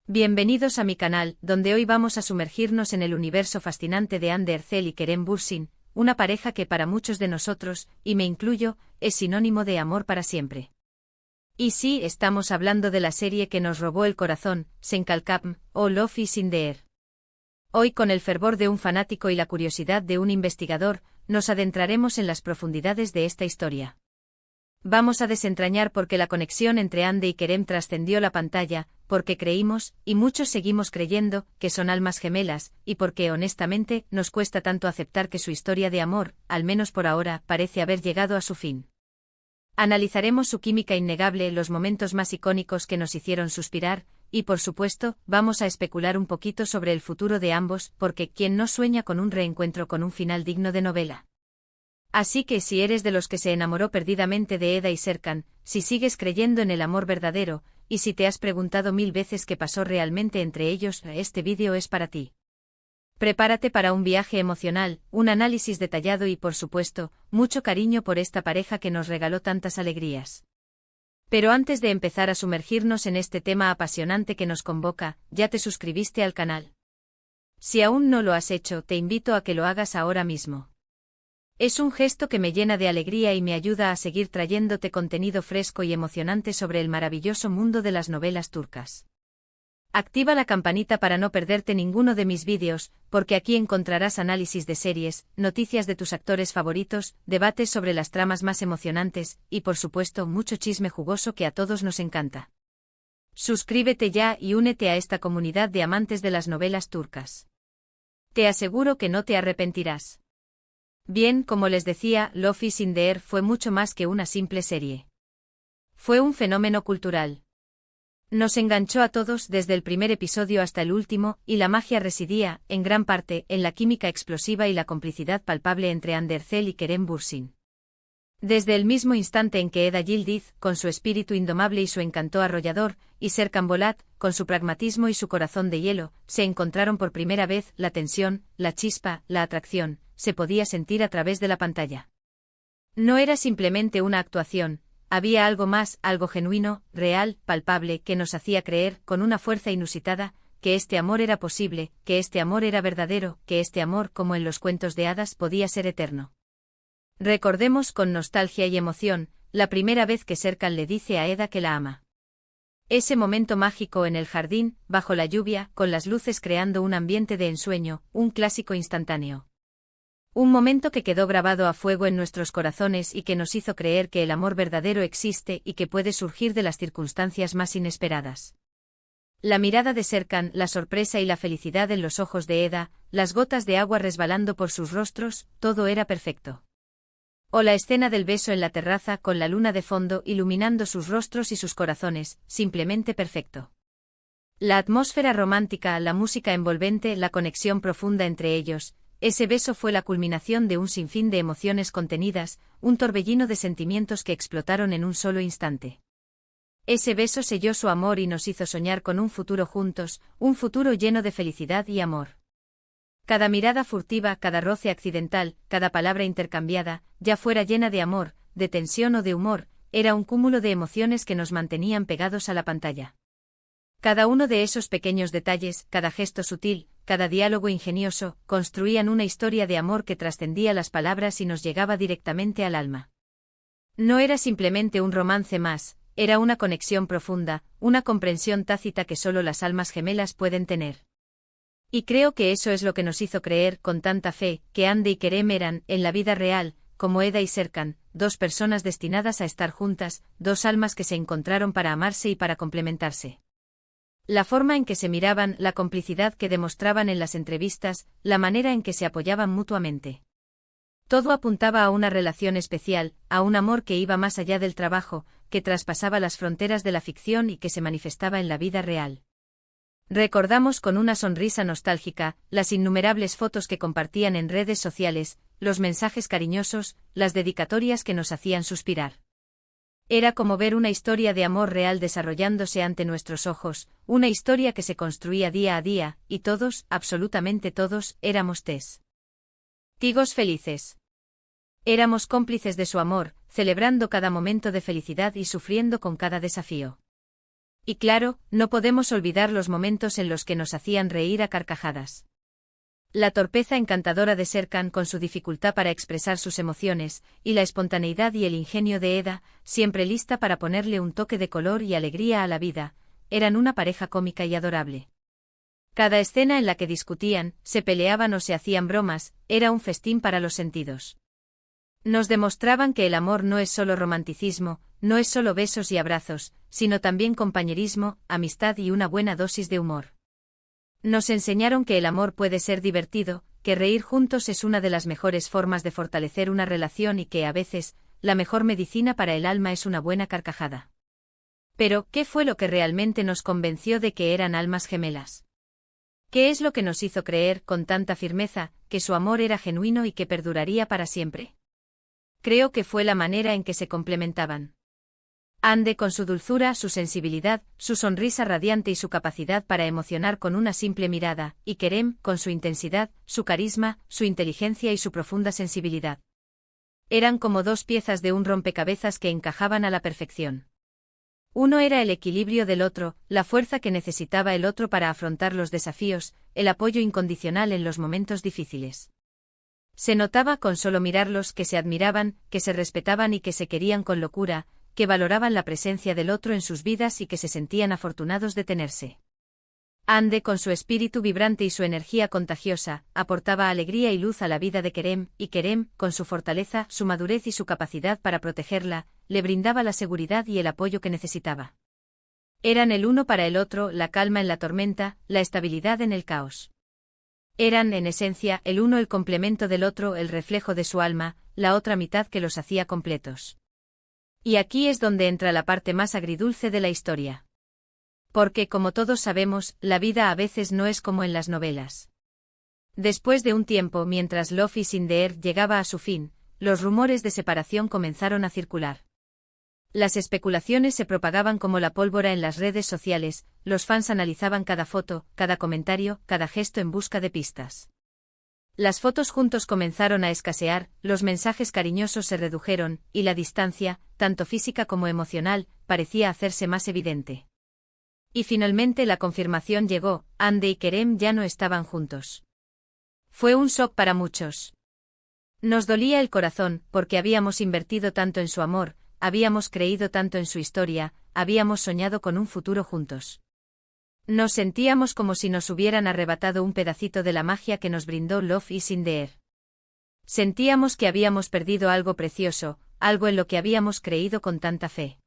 Bienvenidos a mi canal, donde hoy vamos a sumergirnos en el universo fascinante de Hande Erçel y Kerem Bürsin, una pareja que para muchos de nosotros, y me incluyo, es sinónimo de amor para siempre. Y sí, estamos hablando de la serie que nos robó el corazón, Sen Kalkapm, o Love is in the Air. Hoy, con el fervor de un fanático y la curiosidad de un investigador, nos adentraremos en las profundidades de esta historia. Vamos a desentrañar por qué la conexión entre Hande y Kerem trascendió la pantalla, porque creímos, y muchos seguimos creyendo, que son almas gemelas, y porque honestamente nos cuesta tanto aceptar que su historia de amor, al menos por ahora, parece haber llegado a su fin. Analizaremos su química innegable, los momentos más icónicos que nos hicieron suspirar, y por supuesto, vamos a especular un poquito sobre el futuro de ambos, porque ¿quién no sueña con un reencuentro con un final digno de novela? Así que si eres de los que se enamoró perdidamente de Eda y Serkan, si sigues creyendo en el amor verdadero, y si te has preguntado 1000 veces qué pasó realmente entre ellos, este vídeo es para ti. Prepárate para un viaje emocional, un análisis detallado y por supuesto, mucho cariño por esta pareja que nos regaló tantas alegrías. Pero antes de empezar a sumergirnos en este tema apasionante que nos convoca, ¿ya te suscribiste al canal? Si aún no lo has hecho, te invito a que lo hagas ahora mismo. Es un gesto que me llena de alegría y me ayuda a seguir trayéndote contenido fresco y emocionante sobre el maravilloso mundo de las novelas turcas. Activa la campanita para no perderte ninguno de mis vídeos, porque aquí encontrarás análisis de series, noticias de tus actores favoritos, debates sobre las tramas más emocionantes, y por supuesto mucho chisme jugoso que a todos nos encanta. Suscríbete ya y únete a esta comunidad de amantes de las novelas turcas. Te aseguro que no te arrepentirás. Bien, como les decía, Love is in the Air fue mucho más que una simple serie. Fue un fenómeno cultural. Nos enganchó a todos desde el primer episodio hasta el último, y la magia residía, en gran parte, en la química explosiva y la complicidad palpable entre Hande Erçel y Kerem Bürsin. Desde el mismo instante en que Eda Yildiz, con su espíritu indomable y su encanto arrollador, y Serkan Bolat, con su pragmatismo y su corazón de hielo, se encontraron por primera vez, la tensión, la chispa, la atracción, se podía sentir a través de la pantalla. No era simplemente una actuación, había algo más, algo genuino, real, palpable, que nos hacía creer, con una fuerza inusitada, que este amor era posible, que este amor era verdadero, que este amor, como en los cuentos de hadas, podía ser eterno. Recordemos con nostalgia y emoción, la primera vez que Serkan le dice a Eda que la ama. Ese momento mágico en el jardín, bajo la lluvia, con las luces creando un ambiente de ensueño, un clásico instantáneo. Un momento que quedó grabado a fuego en nuestros corazones y que nos hizo creer que el amor verdadero existe y que puede surgir de las circunstancias más inesperadas. La mirada de Serkan, la sorpresa y la felicidad en los ojos de Eda, las gotas de agua resbalando por sus rostros, todo era perfecto. O la escena del beso en la terraza con la luna de fondo iluminando sus rostros y sus corazones, simplemente perfecto. La atmósfera romántica, la música envolvente, la conexión profunda entre ellos. Ese beso fue la culminación de un sinfín de emociones contenidas, un torbellino de sentimientos que explotaron en un solo instante. Ese beso selló su amor y nos hizo soñar con un futuro juntos, un futuro lleno de felicidad y amor. Cada mirada furtiva, cada roce accidental, cada palabra intercambiada, ya fuera llena de amor, de tensión o de humor, era un cúmulo de emociones que nos mantenían pegados a la pantalla. Cada uno de esos pequeños detalles, cada gesto sutil, cada diálogo ingenioso, construían una historia de amor que trascendía las palabras y nos llegaba directamente al alma. No era simplemente un romance más, era una conexión profunda, una comprensión tácita que solo las almas gemelas pueden tener. Y creo que eso es lo que nos hizo creer con tanta fe, que Hande y Kerem eran, en la vida real, como Eda y Serkan, dos personas destinadas a estar juntas, dos almas que se encontraron para amarse y para complementarse. La forma en que se miraban, la complicidad que demostraban en las entrevistas, la manera en que se apoyaban mutuamente. Todo apuntaba a una relación especial, a un amor que iba más allá del trabajo, que traspasaba las fronteras de la ficción y que se manifestaba en la vida real. Recordamos con una sonrisa nostálgica, las innumerables fotos que compartían en redes sociales, los mensajes cariñosos, las dedicatorias que nos hacían suspirar. Era como ver una historia de amor real desarrollándose ante nuestros ojos, una historia que se construía día a día, y todos, absolutamente todos, éramos testigos felices. Éramos cómplices de su amor, celebrando cada momento de felicidad y sufriendo con cada desafío. Y claro, no podemos olvidar los momentos en los que nos hacían reír a carcajadas. La torpeza encantadora de Serkan con su dificultad para expresar sus emociones, y la espontaneidad y el ingenio de Eda, siempre lista para ponerle un toque de color y alegría a la vida, eran una pareja cómica y adorable. Cada escena en la que discutían, se peleaban o se hacían bromas, era un festín para los sentidos. Nos demostraban que el amor no es solo romanticismo, no es solo besos y abrazos, sino también compañerismo, amistad y una buena dosis de humor. Nos enseñaron que el amor puede ser divertido, que reír juntos es una de las mejores formas de fortalecer una relación y que, a veces, la mejor medicina para el alma es una buena carcajada. Pero, ¿qué fue lo que realmente nos convenció de que eran almas gemelas? ¿Qué es lo que nos hizo creer, con tanta firmeza, que su amor era genuino y que perduraría para siempre? Creo que fue la manera en que se complementaban. Ande con su dulzura, su sensibilidad, su sonrisa radiante y su capacidad para emocionar con una simple mirada, y Kerem, con su intensidad, su carisma, su inteligencia y su profunda sensibilidad. Eran como dos piezas de un rompecabezas que encajaban a la perfección. Uno era el equilibrio del otro, la fuerza que necesitaba el otro para afrontar los desafíos, el apoyo incondicional en los momentos difíciles. Se notaba con solo mirarlos que se admiraban, que se respetaban y que se querían con locura, que valoraban la presencia del otro en sus vidas y que se sentían afortunados de tenerse. Ande, con su espíritu vibrante y su energía contagiosa, aportaba alegría y luz a la vida de Kerem, y Kerem, con su fortaleza, su madurez y su capacidad para protegerla, le brindaba la seguridad y el apoyo que necesitaba. Eran el uno para el otro, la calma en la tormenta, la estabilidad en el caos. Eran, en esencia, el uno el complemento del otro, el reflejo de su alma, la otra mitad que los hacía completos. Y aquí es donde entra la parte más agridulce de la historia. Porque, como todos sabemos, la vida a veces no es como en las novelas. Después de un tiempo, mientras Love is in the Air llegaba a su fin, los rumores de separación comenzaron a circular. Las especulaciones se propagaban como la pólvora en las redes sociales, los fans analizaban cada foto, cada comentario, cada gesto en busca de pistas. Las fotos juntos comenzaron a escasear, los mensajes cariñosos se redujeron, y la distancia, tanto física como emocional, parecía hacerse más evidente. Y finalmente la confirmación llegó, Ande y Kerem ya no estaban juntos. Fue un shock para muchos. Nos dolía el corazón, porque habíamos invertido tanto en su amor, habíamos creído tanto en su historia, habíamos soñado con un futuro juntos. Nos sentíamos como si nos hubieran arrebatado un pedacito de la magia que nos brindó Love is in the Air. Sentíamos que habíamos perdido algo precioso, algo en lo que habíamos creído con tanta fe.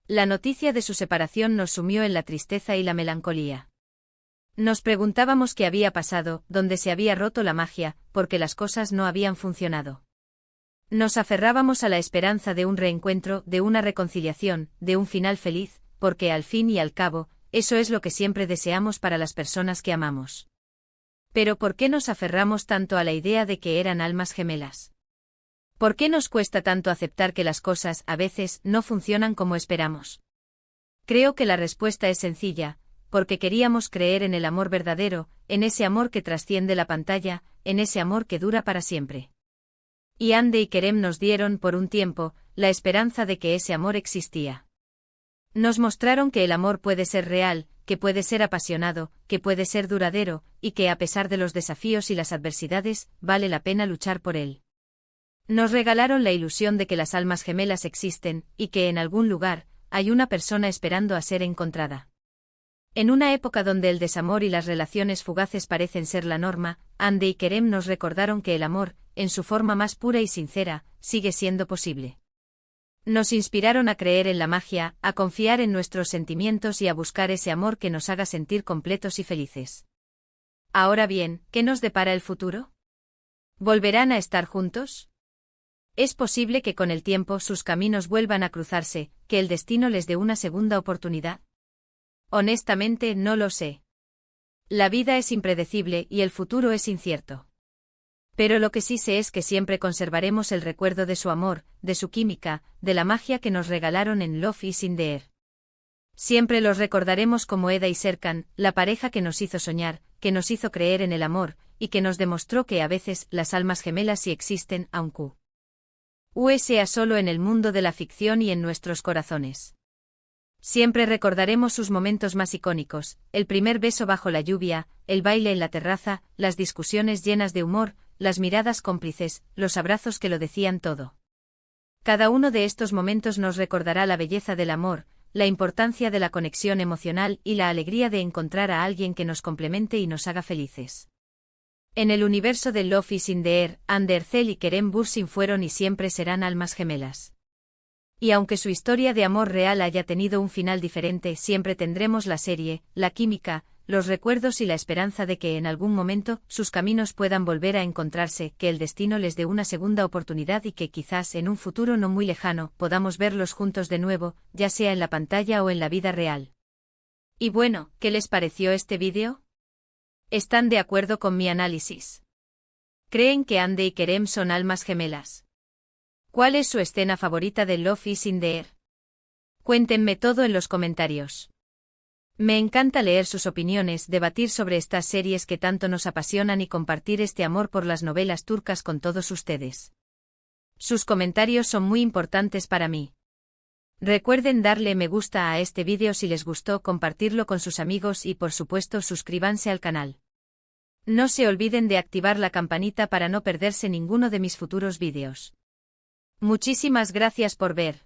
La noticia de su separación nos sumió en la tristeza y la melancolía. Nos preguntábamos qué había pasado, dónde se había roto la magia, porque las cosas no habían funcionado. Nos aferrábamos a la esperanza de un reencuentro, de una reconciliación, de un final feliz, porque al fin y al cabo, eso es lo que siempre deseamos para las personas que amamos. Pero ¿por qué nos aferramos tanto a la idea de que eran almas gemelas? ¿Por qué nos cuesta tanto aceptar que las cosas, a veces, no funcionan como esperamos? Creo que la respuesta es sencilla, porque queríamos creer en el amor verdadero, en ese amor que trasciende la pantalla, en ese amor que dura para siempre. Y Ande y Kerem nos dieron, por un tiempo, la esperanza de que ese amor existía. Nos mostraron que el amor puede ser real, que puede ser apasionado, que puede ser duradero, y que a pesar de los desafíos y las adversidades, vale la pena luchar por él. Nos regalaron la ilusión de que las almas gemelas existen, y que en algún lugar, hay una persona esperando a ser encontrada. En una época donde el desamor y las relaciones fugaces parecen ser la norma, Ande y Kerem nos recordaron que el amor, en su forma más pura y sincera, sigue siendo posible. Nos inspiraron a creer en la magia, a confiar en nuestros sentimientos y a buscar ese amor que nos haga sentir completos y felices. Ahora bien, ¿qué nos depara el futuro? ¿Volverán a estar juntos? Es posible que con el tiempo sus caminos vuelvan a cruzarse, que el destino les dé una segunda oportunidad. Honestamente, no lo sé. La vida es impredecible y el futuro es incierto. Pero lo que sí sé es que siempre conservaremos el recuerdo de su amor, de su química, de la magia que nos regalaron en Love is in the Air. Siempre los recordaremos como Eda y Serkan, la pareja que nos hizo soñar, que nos hizo creer en el amor, y que nos demostró que a veces las almas gemelas sí existen, aunque sea solo en el mundo de la ficción y en nuestros corazones. Siempre recordaremos sus momentos más icónicos, el primer beso bajo la lluvia, el baile en la terraza, las discusiones llenas de humor, las miradas cómplices, los abrazos que lo decían todo. Cada uno de estos momentos nos recordará la belleza del amor, la importancia de la conexión emocional y la alegría de encontrar a alguien que nos complemente y nos haga felices. En el universo de Love is in the Air, Anne Ercel y Kerem Bürsin fueron y siempre serán almas gemelas. Y aunque su historia de amor real haya tenido un final diferente, siempre tendremos la serie, la química, los recuerdos y la esperanza de que en algún momento sus caminos puedan volver a encontrarse, que el destino les dé una segunda oportunidad y que quizás en un futuro no muy lejano podamos verlos juntos de nuevo, ya sea en la pantalla o en la vida real. Y bueno, ¿qué les pareció este vídeo? ¿Están de acuerdo con mi análisis? ¿Creen que Hande y Kerem son almas gemelas? ¿Cuál es su escena favorita de Love is in the Air? Cuéntenme todo en los comentarios. Me encanta leer sus opiniones, debatir sobre estas series que tanto nos apasionan y compartir este amor por las novelas turcas con todos ustedes. Sus comentarios son muy importantes para mí. Recuerden darle me gusta a este vídeo si les gustó, compartirlo con sus amigos y por supuesto suscríbanse al canal. No se olviden de activar la campanita para no perderse ninguno de mis futuros vídeos. Muchísimas gracias por ver.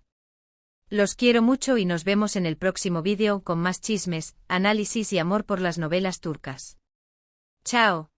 Los quiero mucho y nos vemos en el próximo vídeo con más chismes, análisis y amor por las novelas turcas. Chao.